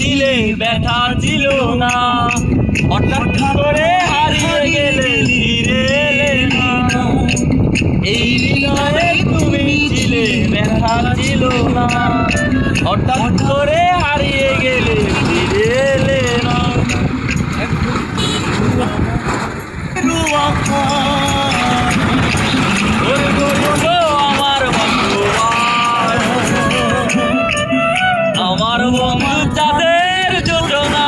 ছিলে ব্যথা ছিল না, হঠাৎ করে হারিয়ে গেলে ফিরে এলে না। এই হৃদয়ে তুমি ছিলে ব্যথা ছিল না, হঠাৎ করে হারিয়ে গেলে ফিরে এলে না। আমার বন্ধু চাঁদের যোজনা,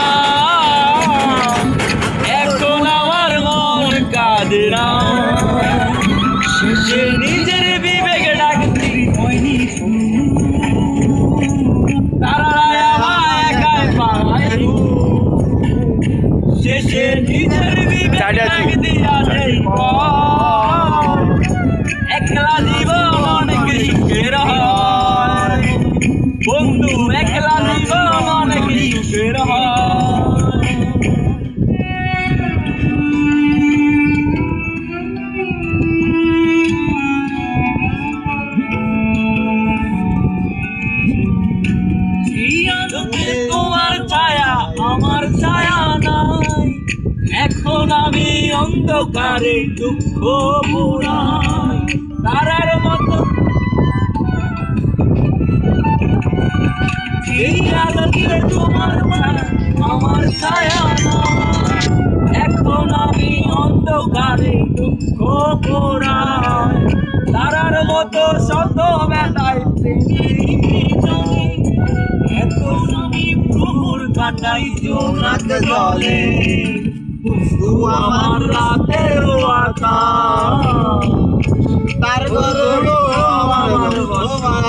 এখন আমার মন কাঁদে না। সে নিজের বিবেক ডাকতে হয়নি, তারা আমায় একাই পায়। শেষে নিজের বিবেক ডাকতে আসে, একলা জীবন অনেক সুখের হয় বন্ধু, একলা জীবন অনেক সুখের হয়। তোমার ছায়া আমার ছায়া নাই, এখন আমি অন্ধকারে দুঃখ পুরাই। তারার মতো সেই আলোতে তোমার ছায়া আমার ছায়া নাই, এখন আমি অন্ধকারে দুঃখ পুরাই। তারার মতো শত বেলায় এত শুনি প্রভুর কাটাই জোনাক জলে, বন্ধু আমার রাতের আকাশ, তার গর্ব আমার ভগবান।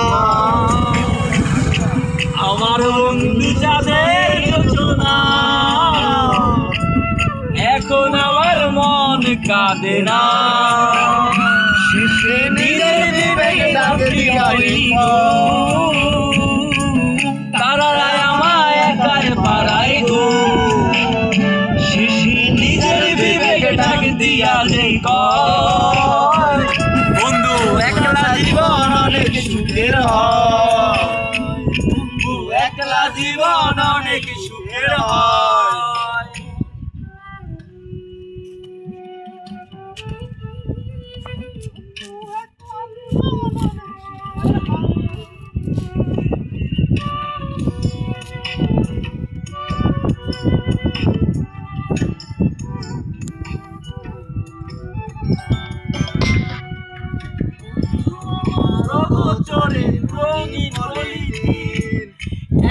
আমার বন্ধু চাঁদের যোজনা, এখন আমার মন কাঁদে না। সে নিজের বিবেক ডাকতে হয়নি, তারা আমায় একাই পাড়াই গো। শিশি নিজের বিবেক ডাক দিয়া যে কয়, বন্ধু একলা জীবন অনেক সুখের হয়, বন্ধু একলা জীবন অনেক সুখের হয়।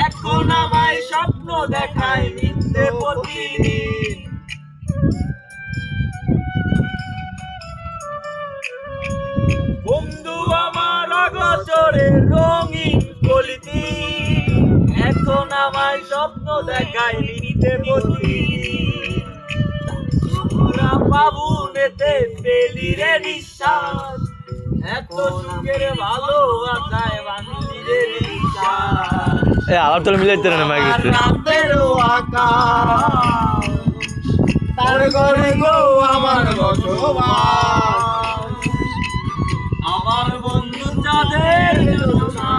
এখন আমায় স্বপ্ন দেখায় মিথ্যে প্রতিদিন, বন্ধু আমার অগোচরে রঙিন কলিতি। এখন আমায় স্বপ্ন দেখায় মিথ্যে প্রতিদিন, তোরা বাবু নেতে পেলি রে নিঃশ্বাস, এত সুখের ভালোবাসায় বাঁধলি রে বিশ্বাস। আবার তোর মিলাইতে না মাইক রাতেরও আকাশ, তার ঘরে গো আমার বসবাস। আমার বন্ধু চাঁদের যোজনা,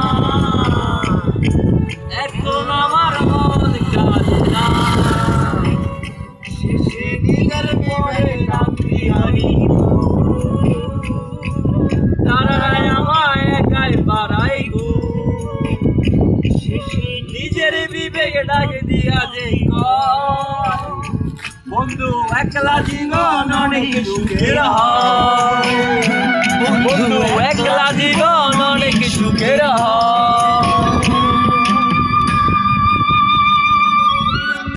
এখন আমার মন কাঁদে না। সে নিজের প্রেমে কাঁদতে হয়নি, তারা আমায় একাই পাড়াই গো। নিজের বিবেক ডাকে দিয়া যে কয়, বন্ধু একলা জীবন অনেক সুখের হয়, বন্ধু একলা জীবন অনেক সুখের হয়।